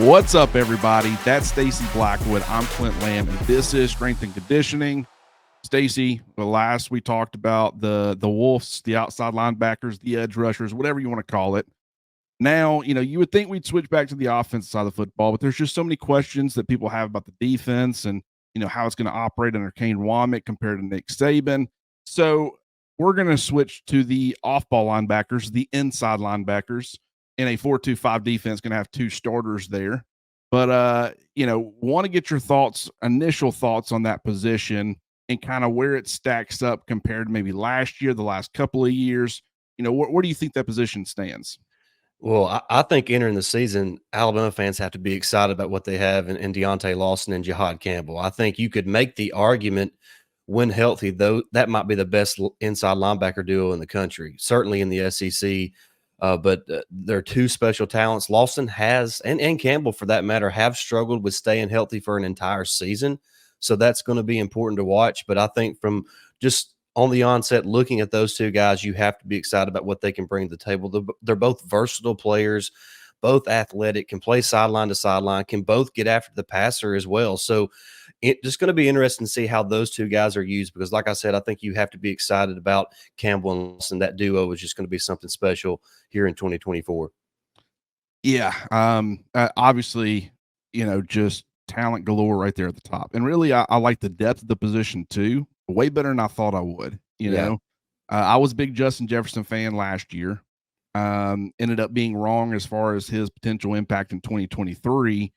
What's up, everybody? That's Stacey Blackwood. I'm Clint Lamb, and this is Strength and Conditioning. Stacey, the last we talked about the Wolves, the outside linebackers, the edge rushers, whatever you want to call it. Now, you would think we'd switch back to the offensive side of the football, but there's just so many questions that people have about the defense and, how it's going to operate under Kane Womack compared to Nick Saban. So we're going to switch to the off-ball linebackers, the inside linebackers. In a 4-2-5 defense, going to have two starters there. But, want to get your initial thoughts on that position and kind of where it stacks up compared to maybe last year, the last couple of years. Where do you think that position stands? Well, I think entering the season, Alabama fans have to be excited about what they have in Deontae Lawson and Jihaad Campbell. I think you could make the argument when healthy, though, that might be the best inside linebacker duo in the country, certainly in the SEC. But they're two special talents. Lawson has, and Campbell for that matter, have struggled with staying healthy for an entire season. So that's going to be important to watch. But I think from just on the onset, looking at those two guys, you have to be excited about what they can bring to the table. They're both versatile players, both athletic, can play sideline to sideline, can both get after the passer as well. So it's just going to be interesting to see how those two guys are used because, like I said, I think you have to be excited about Campbell and Lawson. That duo is just going to be something special here in 2024. Yeah. Obviously, just talent galore right there at the top. And really, I like the depth of the position too. Way better than I thought I would. I was a big Justin Jefferson fan last year. Ended up being wrong as far as his potential impact in 2023.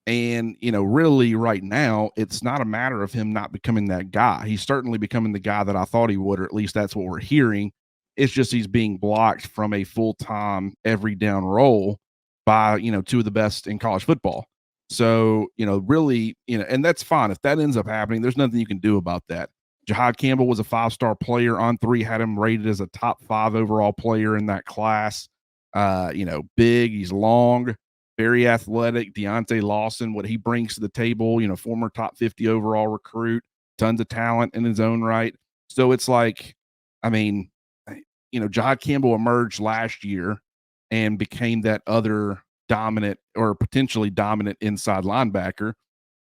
And, really right now, it's not a matter of him not becoming that guy. He's certainly becoming the guy that I thought he would, or at least that's what we're hearing. It's just he's being blocked from a full-time every down role by, two of the best in college football. So, really, and that's fine. If that ends up happening, there's nothing you can do about that. Jihaad Campbell was a 5-star player. On 3 had him rated as a top 5 overall player in that class. Big, he's long, very athletic. Deontae Lawson, what he brings to the table, former top 50 overall recruit, tons of talent in his own right. So it's like, Jihaad Campbell emerged last year and became that other dominant or potentially dominant inside linebacker.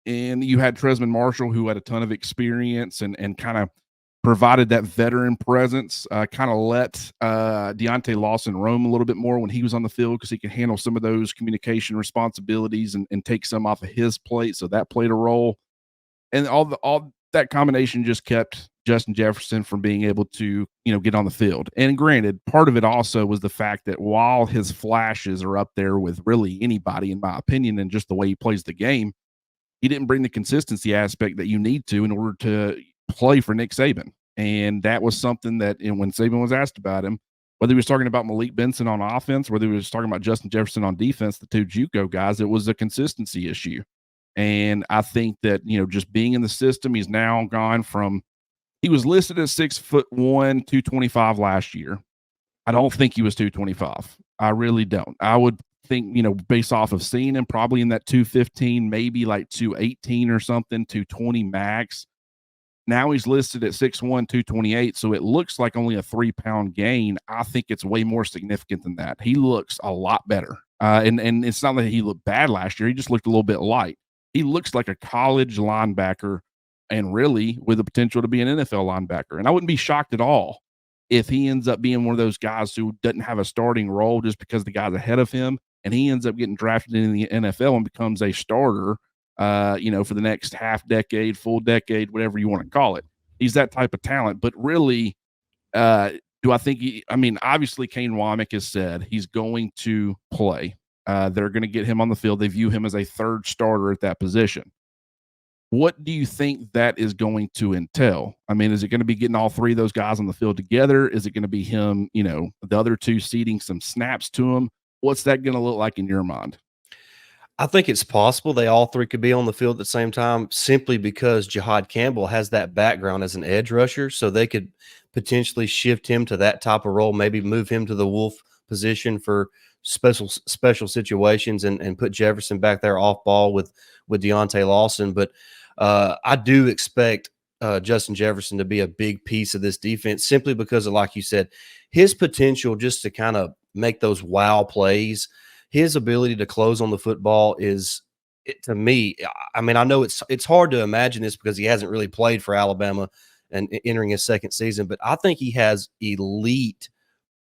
And you had Tresman Marshall, who had a ton of experience and kind of provided that veteran presence, kind of let Deontae Lawson roam a little bit more when he was on the field because he could handle some of those communication responsibilities and take some off of his plate. So that played a role. And all that combination just kept Justin Jefferson from being able to, get on the field. And granted, part of it also was the fact that while his flashes are up there with really anybody, in my opinion, and just the way he plays the game, he didn't bring the consistency aspect that you need to in order to play for Nick Saban. And that was something that when Saban was asked about him, whether he was talking about Malik Benson on offense, whether he was talking about Justin Jefferson on defense, the two JUCO guys, it was a consistency issue. And I think that, just being in the system, he's now gone from, he was listed as 6'1", 225 last year. I don't think he was 225. I really don't. I would think, based off of seeing him, probably in that 215, maybe like 218 or something, 220 max. Now he's listed at 6'1", 228, so it looks like only a 3-pound gain. I think it's way more significant than that. He looks a lot better. And it's not that he looked bad last year. He just looked a little bit light. He looks like a college linebacker and really with the potential to be an NFL linebacker. And I wouldn't be shocked at all if he ends up being one of those guys who doesn't have a starting role just because the guy's ahead of him, and he ends up getting drafted in the NFL and becomes a starter, for the next half decade, full decade, whatever you want to call it. He's that type of talent. But really, do I think obviously Kane Womack has said he's going to play. They're going to get him on the field. They view him as a third starter at that position. What do you think that is going to entail? Is it going to be getting all 3 of those guys on the field together? Is it going to be him, the other 2 ceding some snaps to him? What's that going to look like in your mind? I think it's possible they all 3 could be on the field at the same time simply because Jihaad Campbell has that background as an edge rusher, so they could potentially shift him to that type of role, maybe move him to the Wolf position for special situations and put Jefferson back there off ball with Deontae Lawson. But I do expect Justin Jefferson to be a big piece of this defense simply because of, like you said, his potential just to kind of make those wow plays. his ability to close on the football is, to me, I mean, I know it's hard to imagine this because he hasn't really played for Alabama and entering his second season, but I think he has elite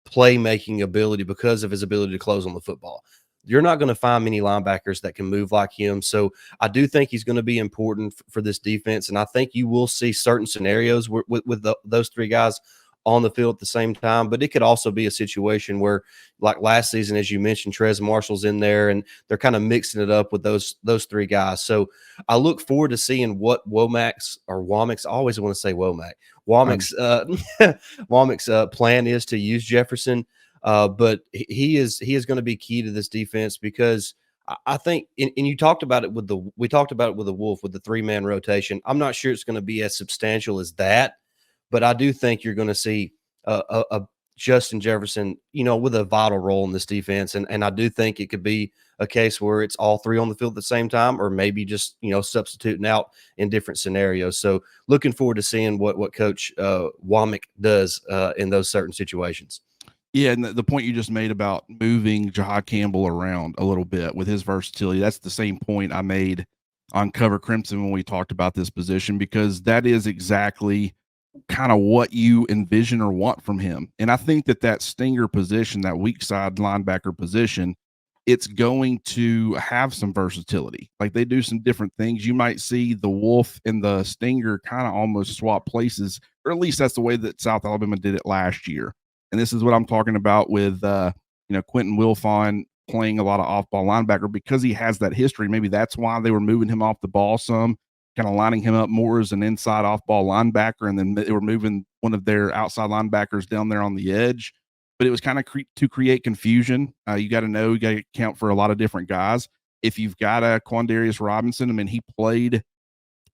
playmaking ability because of his ability to close on the football. You're not going to find many linebackers that can move like him. So I do think he's going to be important for this defense. And I think you will see certain scenarios with those three guys on the field at the same time. But it could also be a situation where, like last season, as you mentioned, Trez Marshall's in there and they're kind of mixing it up with those three guys. So I look forward to seeing what Womack's or Womack's, I always want to say Womack, Womack's plan is to use Jefferson. But he is going to be key to this defense because I think, and you talked about it we talked about it with the Wolf with the 3-man rotation. I'm not sure it's going to be as substantial as that, but I do think you're going to see a Justin Jefferson, with a vital role in this defense. And I do think it could be a case where it's all three on the field at the same time, or maybe just, substituting out in different scenarios. So looking forward to seeing what Coach Womack does in those certain situations. Yeah, and the point you just made about moving Jihaad Campbell around a little bit with his versatility, that's the same point I made on Cover Crimson when we talked about this position, because that is exactly kind of what you envision or want from him. And I think that stinger position, that weak side linebacker position, it's going to have some versatility. Like, they do some different things. You might see the Wolf and the stinger kind of almost swap places, or at least that's the way that South Alabama did it last year. And this is what I'm talking about with, Quentin Wilfon playing a lot of off-ball linebacker, because he has that history. Maybe that's why they were moving him off the ball some, kind of lining him up more as an inside off-ball linebacker, and then they were moving one of their outside linebackers down there on the edge. But it was kind of to create confusion. You got to account for a lot of different guys. If you've got a Quandarius Robinson, I mean, he played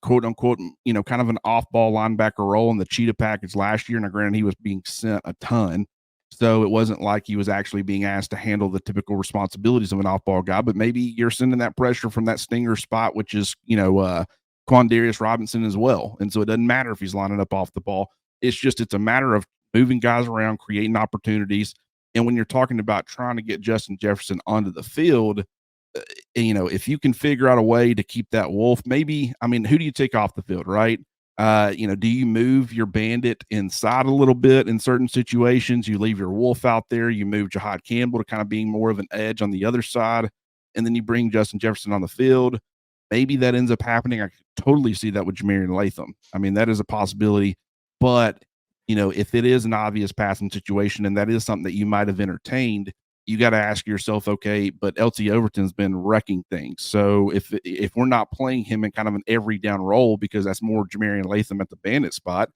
quote unquote, kind of an off-ball linebacker role in the cheetah package last year. Now, granted, he was being sent a ton, so it wasn't like he was actually being asked to handle the typical responsibilities of an off-ball guy. But maybe you're sending that pressure from that stinger spot, which is, Quandarius Robinson as well. And so it doesn't matter if he's lining up off the ball. It's a matter of moving guys around, creating opportunities. And when you're talking about trying to get Justin Jefferson onto the field, if you can figure out a way to keep that Wolf, maybe, I mean, who do you take off the field, right? Do you move your Bandit inside a little bit in certain situations? You leave your Wolf out there, you move Jihaad Campbell to kind of being more of an edge on the other side, and then you bring Justin Jefferson on the field. Maybe that ends up happening. I could totally see that with Jamarian Latham. I mean, that is a possibility. But, if it is an obvious passing situation and that is something that you might have entertained, you got to ask yourself, okay, but LT Overton's been wrecking things. So if we're not playing him in kind of an every down role, because that's more Jamarian Latham at the Bandit spot,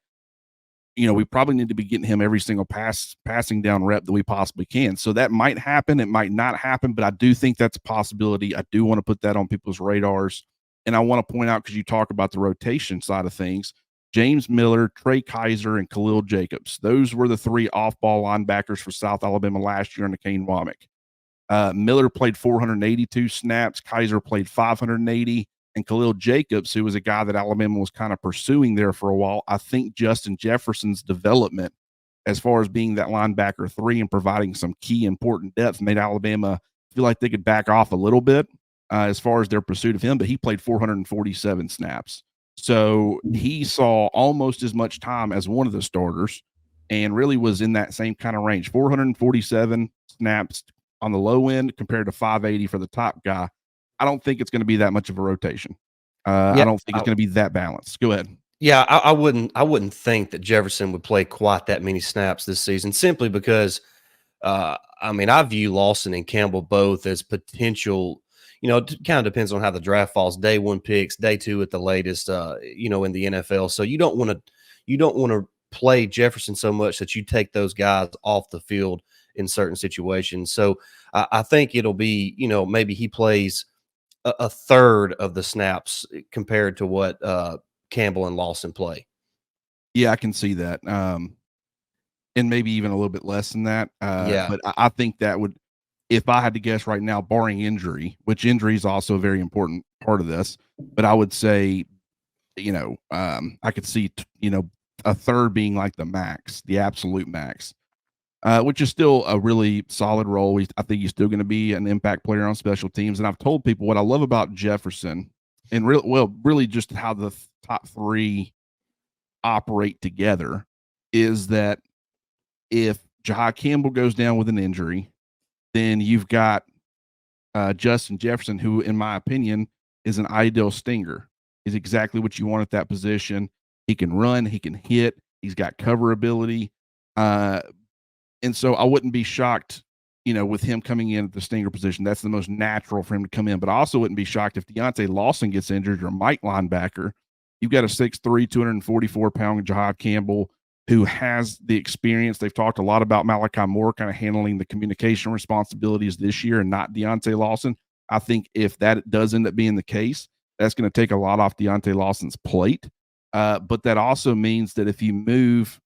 we probably need to be getting him every single passing down rep that we possibly can. So that might happen. It might not happen, but I do think that's a possibility. I do want to put that on people's radars. And I want to point out, because you talk about the rotation side of things, James Miller, Trey Kaiser, and Khalil Jacobs. Those were the three off-ball linebackers for South Alabama last year under Kane Womack. Miller played 482 snaps. Kaiser played 580. And Khalil Jacobs, who was a guy that Alabama was kind of pursuing there for a while, I think Justin Jefferson's development as far as being that linebacker 3 and providing some key important depth made Alabama feel like they could back off a little bit as far as their pursuit of him, but he played 447 snaps. So he saw almost as much time as one of the starters and really was in that same kind of range. 447 snaps on the low end compared to 580 for the top guy. I don't think it's going to be that much of a rotation. I don't think it's going to be that balanced. Go ahead. Yeah, I wouldn't think that Jefferson would play quite that many snaps this season, simply because I view Lawson and Campbell both as potential. It kind of depends on how the draft falls. Day 1 picks, day 2 at the latest. In the NFL, so you don't want to play Jefferson so much that you take those guys off the field in certain situations. So I think it'll be, maybe he plays a third of the snaps compared to what Campbell and Lawson play. Yeah, I can see that. And maybe even a little bit less than that. Yeah. But I think that would, if I had to guess right now, barring injury, which injury is also a very important part of this, but I would say, I could see, a third being like the max, the absolute max. which is still a really solid role. I think he's still going to be an impact player on special teams. And I've told people what I love about Jefferson, and really just how the top three operate together, is that if Jihaad Campbell goes down with an injury, then you've got Justin Jefferson, who, in my opinion, is an ideal stinger. He's exactly what you want at that position. He can run, he can hit, he's got cover ability. And so I wouldn't be shocked, with him coming in at the stinger position. That's the most natural for him to come in. But I also wouldn't be shocked if Deontae Lawson gets injured or Mike linebacker. You've got a 6'3", 244-pound Jihaad Campbell who has the experience. They've talked a lot about Malachi Moore kind of handling the communication responsibilities this year and not Deontae Lawson. I think if that does end up being the case, that's going to take a lot off Deontae Lawson's plate. But that also means that if you move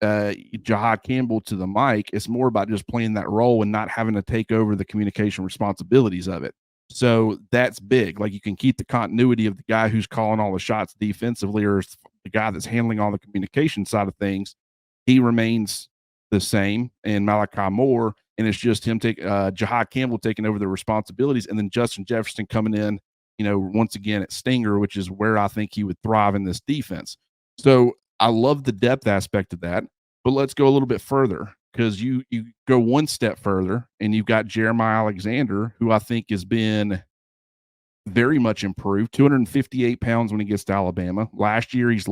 Jihaad Campbell to the mic, it's more about just playing that role and not having to take over the communication responsibilities of it. So that's big. Like, you can keep the continuity of the guy who's calling all the shots defensively, or the guy that's handling all the communication side of things. He remains the same, and Malachi Moore, and it's just him Jihaad Campbell taking over the responsibilities, and then Justin Jefferson coming in, once again at stinger, which is where I think he would thrive in this defense. So I love the depth aspect of that, but let's go a little bit further, because you go one step further and you've got Jeremiah Alexander, who I think has been very much improved. 258 pounds when he gets to Alabama. Last year he's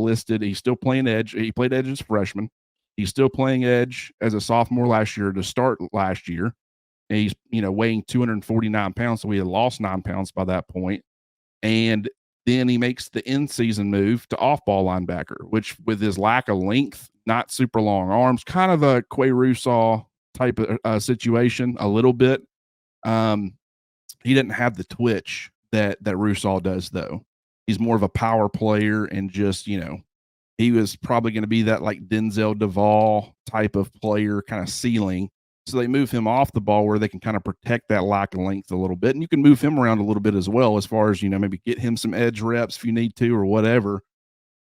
still playing edge. He played edge as a freshman. He's still playing edge as a sophomore last year to start last year. And he's, weighing 249 pounds, so he had lost 9 pounds by that point. And then he makes the in-season move to off-ball linebacker, which, with his lack of length, not super long arms, kind of a Quay Russaw type of situation a little bit. He didn't have the twitch that Russaw does, though. He's more of a power player, and just, he was probably going to be that like Denzel Duvall type of player kind of ceiling. So they move him off the ball where they can kind of protect that lack of length a little bit. And you can move him around a little bit as well, as far as, maybe get him some edge reps if you need to or whatever.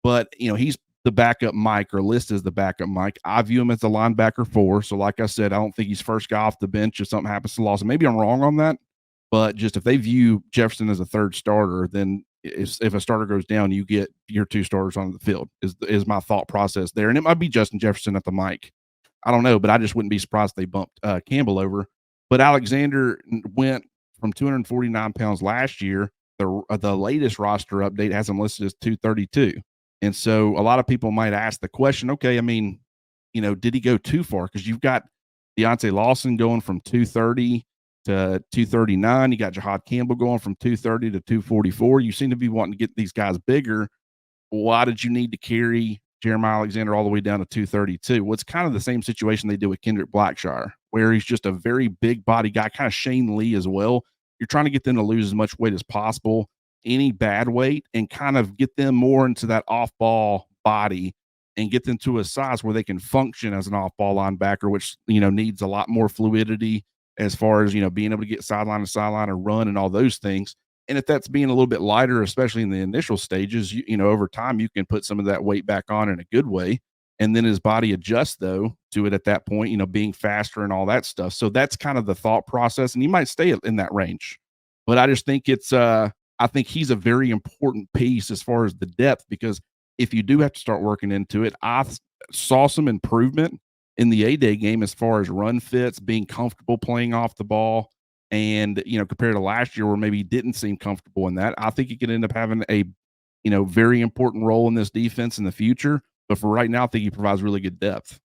But, he's the backup Mike, or listed as the backup Mike. I view him as a linebacker 4. So like I said, I don't think he's first guy off the bench if something happens to Lawson. Maybe I'm wrong on that. But just if they view Jefferson as a third starter, then if a starter goes down, you get your 2 starters on the field, is my thought process there. And it might be Justin Jefferson at the mic. I don't know, but I just wouldn't be surprised if they bumped Campbell over. But Alexander went from 249 pounds last year. The latest roster update has him listed as 232. And so a lot of people might ask the question, okay, I mean, did he go too far? Because you've got Deontae Lawson going from 230 to 239. You got Jihaad Campbell going from 230 to 244. You seem to be wanting to get these guys bigger. Why did you need to carry Jeremiah Alexander all the way down to 232? Well, it's kind of the same situation they did with Kendrick Blackshire, where he's just a very big body guy, kind of Shane Lee as well. You're trying to get them to lose as much weight as possible, any bad weight, and kind of get them more into that off-ball body and get them to a size where they can function as an off-ball linebacker, which, needs a lot more fluidity as far as, being able to get sideline to sideline and run and all those things. And if that's being a little bit lighter, especially in the initial stages, over time, you can put some of that weight back on in a good way. And then his body adjusts, though, to it at that point, being faster and all that stuff. So that's kind of the thought process. And he might stay in that range. But I just think I think he's a very important piece as far as the depth, because if you do have to start working into it, I saw some improvement in the A-Day game as far as run fits, being comfortable playing off the ball. And, compared to last year where maybe he didn't seem comfortable in that, I think he could end up having a, very important role in this defense in the future. But for right now, I think he provides really good depth.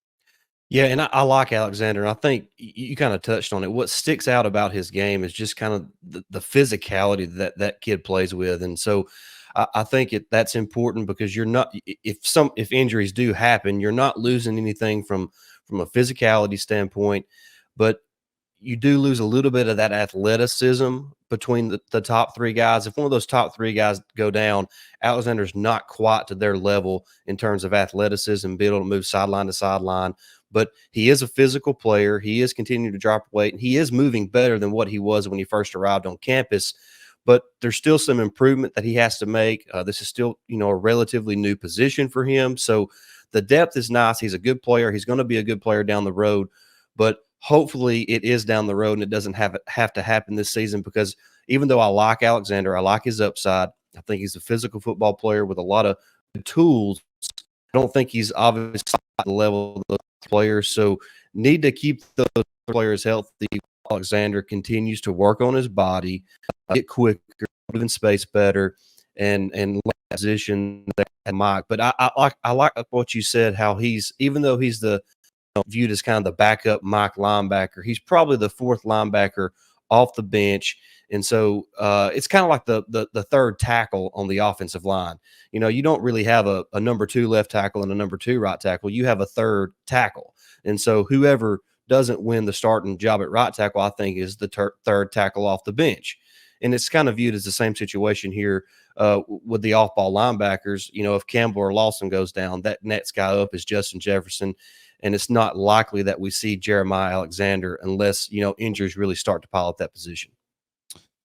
Yeah, and I like Alexander. I think you kind of touched on it. What sticks out about his game is just kind of the physicality that kid plays with. And so I think that's important, because you're not, if injuries do happen, you're not losing anything from a physicality standpoint, but you do lose a little bit of that athleticism between the top 3 guys. If one of those top 3 guys go down, Alexander's not quite to their level in terms of athleticism, being able to move sideline to sideline. But he is a physical player. He is continuing to drop weight, and he is moving better than what he was when he first arrived on campus. But there's still some improvement that he has to make. This is still, a relatively new position for him. So the depth is nice. He's a good player. He's going to be a good player down the road. but hopefully it is down the road and it doesn't have to happen this season, because even though I like Alexander, I like his upside. I think he's a physical football player with a lot of tools. I don't think he's obviously at the level of those players. So need to keep those players healthy. Alexander continues to work on his body, get quicker, move in space better, and position that Mike. But I like what you said, how he's, even though he's the viewed as kind of the backup Mike linebacker, he's probably the fourth linebacker off the bench. And so it's kind of like the third tackle on the offensive line. You know, you don't really have a number 2 left tackle and a number 2 right tackle. You have a third tackle. And so whoever doesn't win the starting job at right tackle, I think, is the third tackle off the bench. And it's kind of viewed as the same situation here with the off-ball linebackers. You know, if Campbell or Lawson goes down, that next guy up is Justin Jefferson. And it's not likely that we see Jeremiah Alexander unless, you know, injuries really start to pile up that position.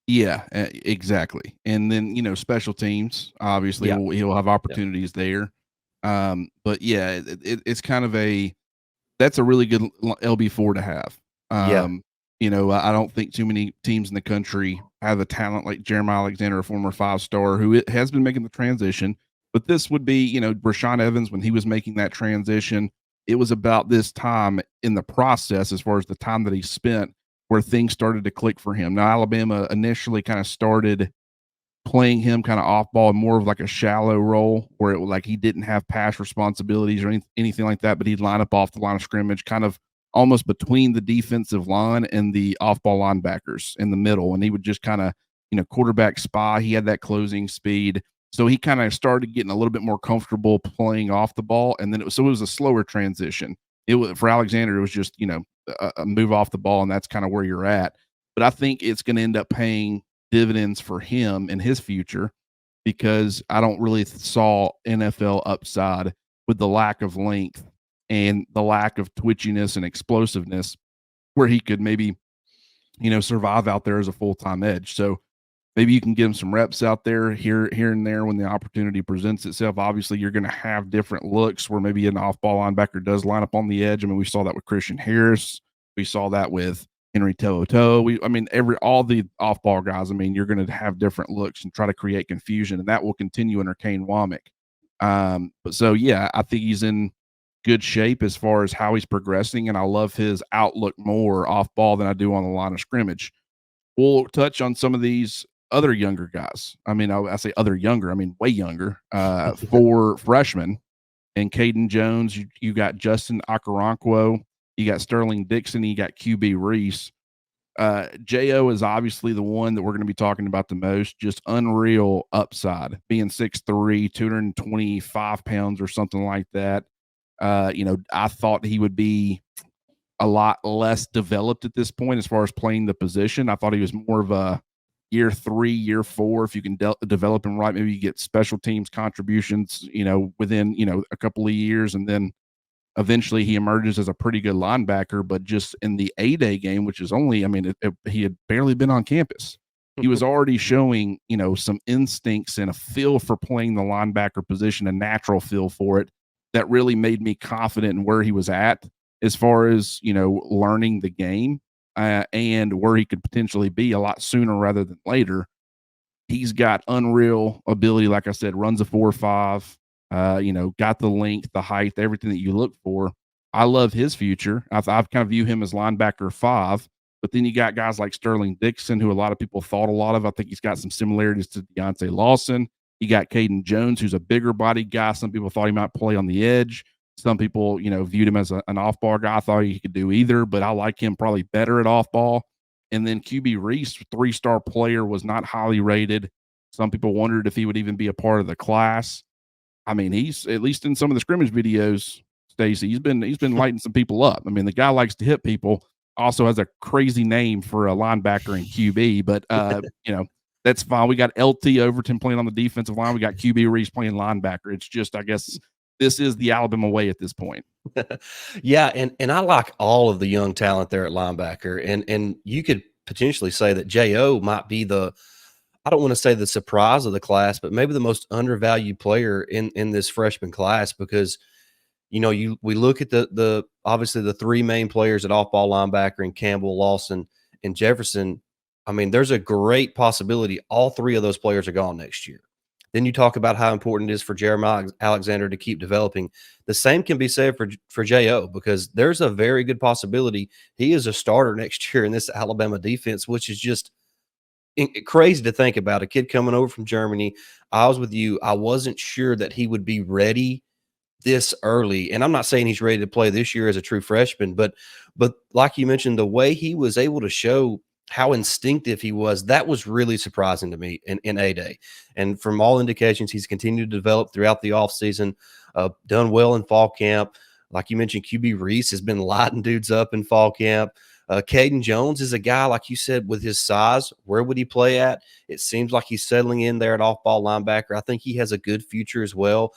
Yeah, exactly. And then, you know, special teams, obviously, Yeah. he'll have opportunities there. But yeah, it's kind of that's a really good LB4 to have. Yeah. You know, I don't think too many teams in the country have a talent like Jeremiah Alexander, a former 5-star who has been making the transition. But this would be, you know, Rashaan Evans, when he was making that transition, it was about this time in the process, as far as the time that he spent, where things started to click for him. Now, Alabama initially kind of started playing him kind of off ball, more of like a shallow role, where it was like he didn't have pass responsibilities or anything like that, but he'd line up off the line of scrimmage, kind of almost between the defensive line and the off ball linebackers in the middle. And he would just kind of, you know, quarterback spy. He had that closing speed. So he kind of started getting a little bit more comfortable playing off the ball. And then it was a slower transition. It was, for Alexander, it was just, you know, a move off the ball, and that's kind of where you're at. But I think it's going to end up paying dividends for him in his future, because I don't really saw NFL upside with the lack of length and the lack of twitchiness and explosiveness, where he could maybe, you know, survive out there as a full-time edge. So maybe you can give him some reps out there here and there when the opportunity presents itself. Obviously, you're going to have different looks where maybe an off-ball linebacker does line up on the edge. I mean, we saw that with Christian Harris. We saw that with Henry To'oTo'o. All the off-ball guys, I mean, you're going to have different looks and try to create confusion, and that will continue under Kane Womack. But so, yeah, I think he's in good shape as far as how he's progressing, and I love his outlook more off-ball than I do on the line of scrimmage. We'll touch on some of these other younger guys. I mean, I say other younger, I mean way younger. For freshmen, and Caden Jones, you got Justin Okoronkwo, you got Sterling Dixon, you got QB Reese. Jo is obviously the one that we're going to be talking about the most. Just unreal upside, being 6'3", 225 pounds or something like that. You know, I thought he would be a lot less developed at this point as far as playing the position. I thought he was more of a year 3, year 4. If you can develop him right, maybe you get special teams contributions, you know, within, you know, a couple of years, and then eventually he emerges as a pretty good linebacker. But just in the A-Day game, which is only, I mean, he had barely been on campus. He was already showing, you know, some instincts and a feel for playing the linebacker position, a natural feel for it, that really made me confident in where he was at as far as, you know, learning the game, and where he could potentially be a lot sooner rather than later. He's got unreal ability. Like I said, runs a 4.5, you know, got the length, the height, everything that you look for. I love his future. I've kind of view him as linebacker 5, but then you got guys like Sterling Dixon, who a lot of people thought a lot of. I think he's got some similarities to Deontae Lawson. You got Caden Jones, who's a bigger body guy. Some people thought he might play on the edge. Some people, you know, viewed him as an off-ball guy. I thought he could do either, but I like him probably better at off-ball. And then QB Reese, 3-star player, was not highly rated. Some people wondered if he would even be a part of the class. I mean, he's, at least in some of the scrimmage videos, Stacey, he's been lighting some people up. I mean, the guy likes to hit people. Also has a crazy name for a linebacker and QB, but you know, that's fine. We got LT Overton playing on the defensive line. We got QB Reese playing linebacker. It's just, I guess, this is the Alabama way at this point. Yeah, and I like all of the young talent there at linebacker, and you could potentially say that Jo might be the, I don't want to say the surprise of the class, but maybe the most undervalued player in this freshman class, because we look at the obviously the three main players at off ball linebacker and Campbell, Lawson, and Jefferson. I mean, there's a great possibility all three of those players are gone next year. Then you talk about how important it is for Jeremiah Alexander to keep developing. The same can be said for Jo, because there's a very good possibility he is a starter next year in this Alabama defense, which is just crazy to think about. A kid coming over from Germany. I was with you. I wasn't sure that he would be ready this early, and I'm not saying he's ready to play this year as a true freshman, but like you mentioned, the way he was able to show how instinctive he was, that was really surprising to me in A-Day. And from all indications, he's continued to develop throughout the offseason, done well in fall camp. Like you mentioned, QB Reese has been lighting dudes up in fall camp. Caden Jones is a guy, like you said, with his size. Where would he play at? It seems like he's settling in there at off-ball linebacker. I think he has a good future as well.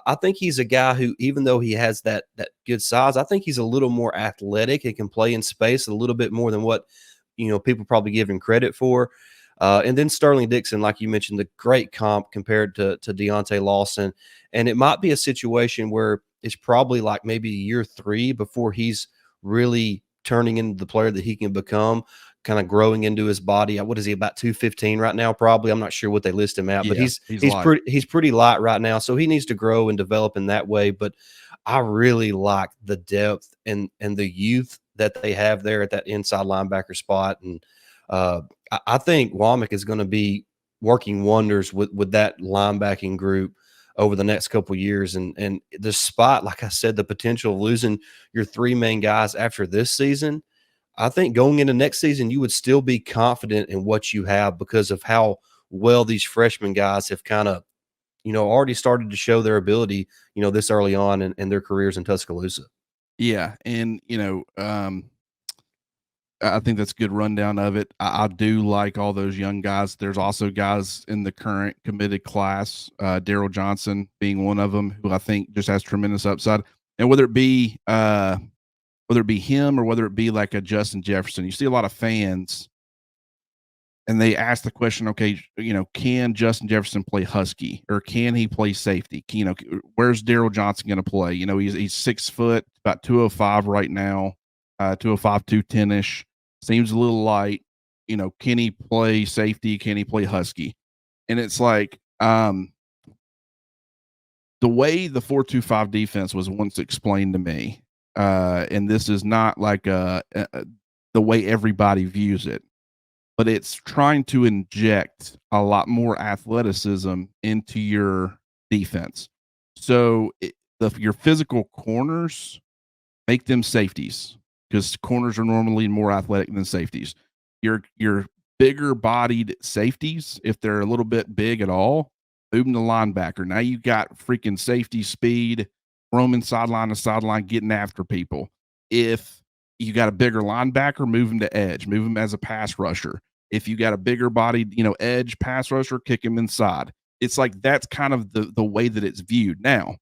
I think he's a guy who, even though he has that good size, I think he's a little more athletic. He can play in space a little bit more than what people probably give him credit for. And then Sterling Dixon, like you mentioned, the great comp compared to Deontae Lawson. And it might be a situation where it's probably like maybe year 3 before he's really turning into the player that he can become, kind of growing into his body. What is he, about 215 right now? Probably. I'm not sure what they list him at, but Yeah, he's pretty light right now. So he needs to grow and develop in that way. But I really like the depth and the youth that they have there at that inside linebacker spot. And I think Womack is going to be working wonders with that linebacking group over the next couple of years. And the spot, like I said, the potential of losing your 3 main guys after this season, I think going into next season, you would still be confident in what you have because of how well these freshman guys have kind of, already started to show their ability, this early on in their careers in Tuscaloosa. Yeah, and I think that's a good rundown of it. I do like all those young guys. There's also guys in the current committed class, Daryl Johnson being one of them, who I think just has tremendous upside. And whether it be him or whether it be like a Justin Jefferson, you see a lot of fans, and they ask the question, okay, can Justin Jefferson play Husky or can he play safety? Where's Daryl Johnson going to play? He's 6 foot, about 205 right now, 205, 210 ish. Seems a little light. Can he play safety? Can he play Husky? And it's like, the way the 4-2-5 defense was once explained to me, and this is not like the way everybody views it, but it's trying to inject a lot more athleticism into your defense. So your physical corners, make them safeties, because corners are normally more athletic than safeties. Your bigger bodied safeties, if they're a little bit big at all, move them to linebacker. Now you got freaking safety speed, roaming sideline to sideline, getting after people. If you got a bigger linebacker, move him to edge, move him as a pass rusher. If you got a bigger bodied, edge pass rusher, kick him inside. It's like that's kind of the way that it's viewed now.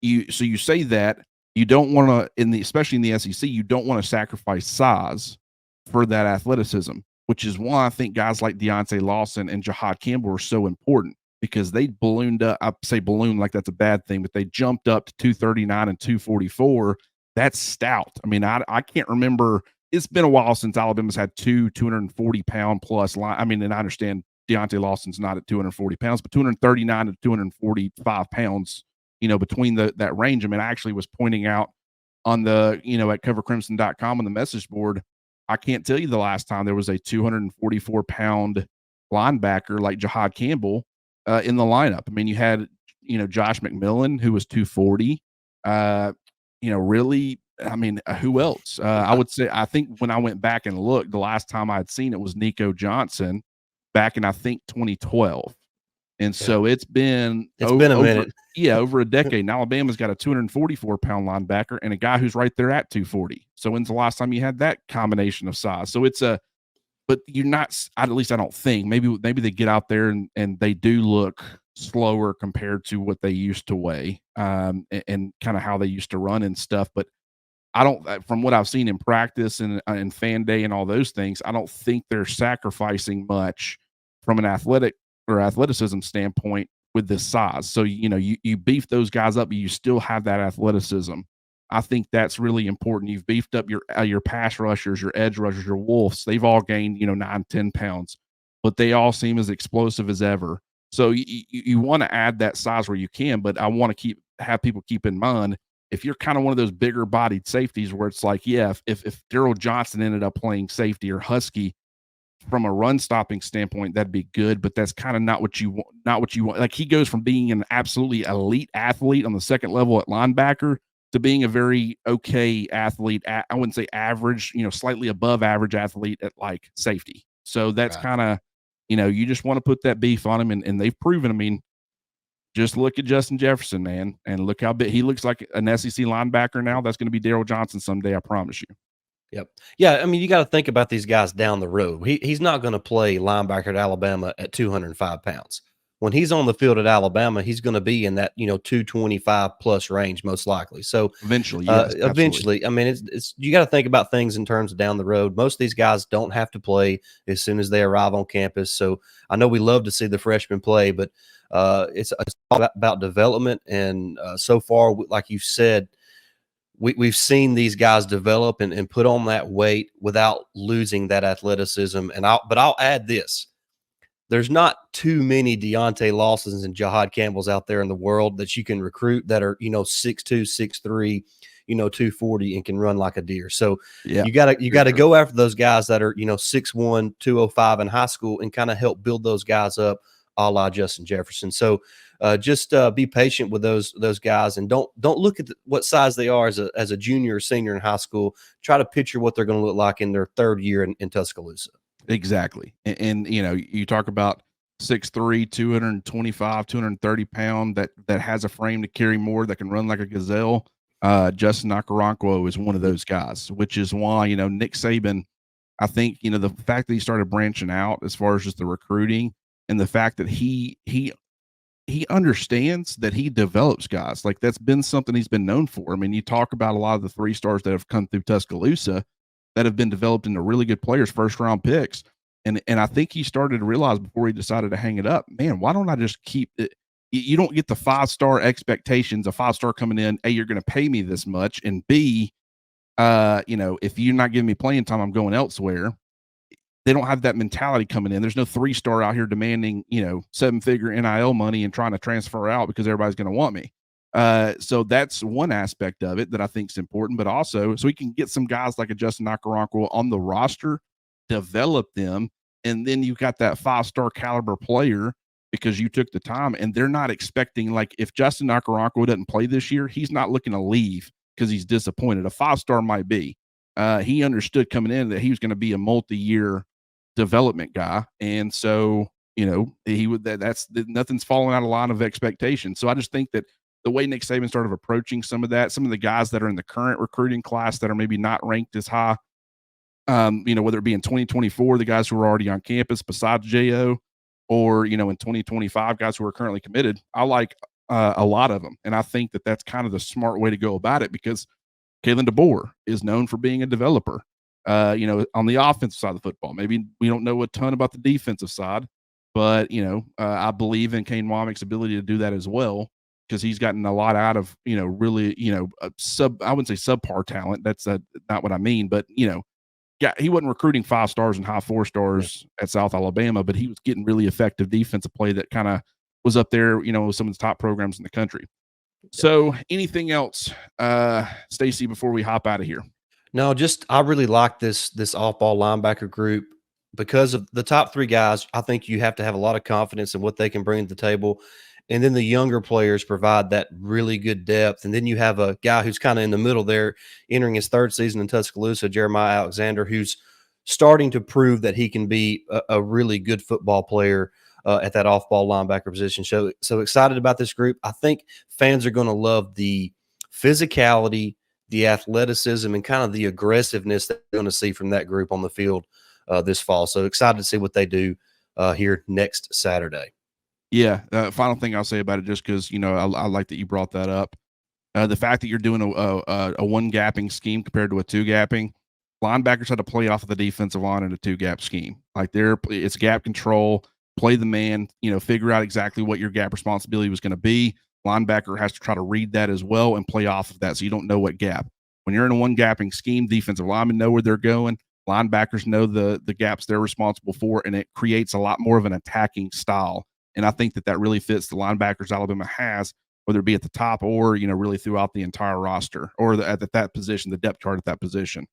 You say that you don't want to, especially in the SEC, you don't want to sacrifice size for that athleticism, which is why I think guys like Deontae Lawson and Jihaad Campbell are so important, because they ballooned up. I say balloon like that's a bad thing, but they jumped up to 239 and 244. That's stout. I mean, I can't remember. It's been a while since Alabama's had 240-pound plus line. I mean, and I understand Deontae Lawson's not at 240 pounds, but 239 to 245 pounds, between that range. I mean, I actually was pointing out on the, at covercrimson.com on the message board, I can't tell you the last time there was a 244-pound linebacker like Jihaad Campbell in the lineup. I mean, you had, Josh McMillan, who was 240. Really, I mean, who else? I would say, I think when I went back and looked, the last time I had seen it was Nico Johnson back in, I think, 2012. And so it's been a minute. Over a decade. Now Alabama's got a 244-pound linebacker and a guy who's right there at 240. So when's the last time you had that combination of size? So but you're not, at least I don't think, maybe they get out there and they do look slower compared to what they used to weigh, and kind of how they used to run and stuff. But I don't, from what I've seen in practice and fan day and all those things, I don't think they're sacrificing much from an athleticism standpoint with this size. So, you beef those guys up, but you still have that athleticism. I think that's really important. You've beefed up your pass rushers, your edge rushers, your wolves. They've all gained, 9, 10 pounds, but they all seem as explosive as ever. So you want to add that size where you can, but I want to have people keep in mind, if you're kind of one of those bigger bodied safeties where it's like, yeah, if Daryl Johnson ended up playing safety or Husky, from a run stopping standpoint, that'd be good, but that's kind of not what you want. Not what you want. Like, he goes from being an absolutely elite athlete on the second level at linebacker to being a very okay athlete. I wouldn't say average, slightly above average athlete at like safety. So that's Right. kind of, you just want to put that beef on him, and they've proven. I mean, just look at Justin Jefferson, man, and look how big he looks like an SEC linebacker now. That's going to be Daryl Johnson someday, I promise you. Yep. Yeah, I mean, you got to think about these guys down the road. He's not going to play linebacker at Alabama at 205 pounds. When he's on the field at Alabama, he's going to be in that 225 plus range most likely. So Eventually, yes, absolutely. eventually, I mean, it's you got to think about things in terms of down the road. Most of these guys don't have to play as soon as they arrive on campus. So I know we love to see the freshmen play, but it's all about development. And so far, like you said, we've seen these guys develop and put on that weight without losing that athleticism. But I'll add this. There's not too many Deontae Lawsons and Jihaad Campbells out there in the world that you can recruit that are, 6'2", 6'3", 240 and can run like a deer. So Yeah, you gotta go after those guys that are, 6'1", 205 in high school and kind of help build those guys up, a la Justin Jefferson. So just be patient with those guys, and don't look at what size they are as a junior or senior in high school. Try to picture what they're going to look like in their third year in Tuscaloosa. exactly. And you talk about 6'3", 225, 230 pound that has a frame to carry more, that can run like a gazelle. Justin Okoronkwo is one of those guys, which is why, Nick Saban, I think, the fact that he started branching out as far as just the recruiting, and the fact that he understands that he develops guys. Like, that's been something he's been known for. I mean, you talk about a lot of the 3 stars that have come through Tuscaloosa that have been developed into really good players, first round picks. And I think he started to realize before he decided to hang it up, man, why don't I just keep it? You don't get the 5-star expectations, a 5-star coming in, A, you're going to pay me this much, and B, if you're not giving me playing time, I'm going elsewhere. They don't have that mentality coming in. There's no 3-star out here demanding, 7-figure NIL money and trying to transfer out because everybody's going to want me. So that's one aspect of it that I think is important, but also so we can get some guys like a Justin Okoronkwo on the roster, develop them, and then you've got that 5-star caliber player because you took the time, and they're not expecting, like, if Justin Okoronkwo doesn't play this year, he's not looking to leave because he's disappointed. A 5-star might be. He understood coming in that he was going to be a multi-year development guy, and so he would that's nothing's falling out of line of expectation. So I just think that the way Nick Saban started approaching some of the guys that are in the current recruiting class that are maybe not ranked as high, whether it be in 2024, the guys who are already on campus besides Jo, or in 2025, guys who are currently committed, I like a lot of them, and I think that that's kind of the smart way to go about it, because Kalen DeBoer is known for being a developer. On the offensive side of the football, maybe we don't know a ton about the defensive side, but I believe in Kane Wommack's ability to do that as well, because he's gotten a lot out of really I wouldn't say subpar talent. That's not what I mean, but yeah, he wasn't recruiting 5-stars and high 4-stars at South Alabama, but he was getting really effective defensive play that kind of was up there, with some of the top programs in the country. So anything else, Stacey, before we hop out of here? No, just I really like this off-ball linebacker group because of the top 3 guys. I think you have to have a lot of confidence in what they can bring to the table. And then the younger players provide that really good depth. And then you have a guy who's kind of in the middle there, entering his 3rd season in Tuscaloosa, Jeremiah Alexander, who's starting to prove that he can be a really good football player at that off-ball linebacker position. So excited about this group. I think fans are going to love the physicality, the athleticism, and kind of the aggressiveness that they're going to see from that group on the field this fall. So excited to see what they do here next Saturday. Yeah. Final thing I'll say about it, just because, I like that you brought that up. The fact that you're doing a 1-gapping scheme compared to a 2-gapping, linebackers had to play off of the defensive line in a 2-gap scheme. Like, it's gap control. play the man, figure out exactly what your gap responsibility was going to be. Linebacker has to try to read that as well and play off of that, so you don't know what gap. When you're in a one gapping scheme, defensive linemen know where they're going. Linebackers know the gaps they're responsible for, and it creates a lot more of an attacking style. And I think that really fits the linebackers Alabama has, whether it be at the top or really throughout the entire roster or at that position, the depth chart at that position.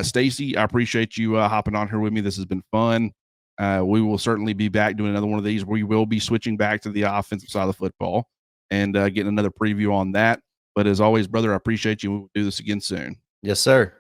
Stacey, I appreciate you hopping on here with me. This has been fun. We will certainly be back doing another one of these. We will be switching back to the offensive side of the football and getting another preview on that. But as always, brother, I appreciate you. We'll do this again soon. Yes, sir.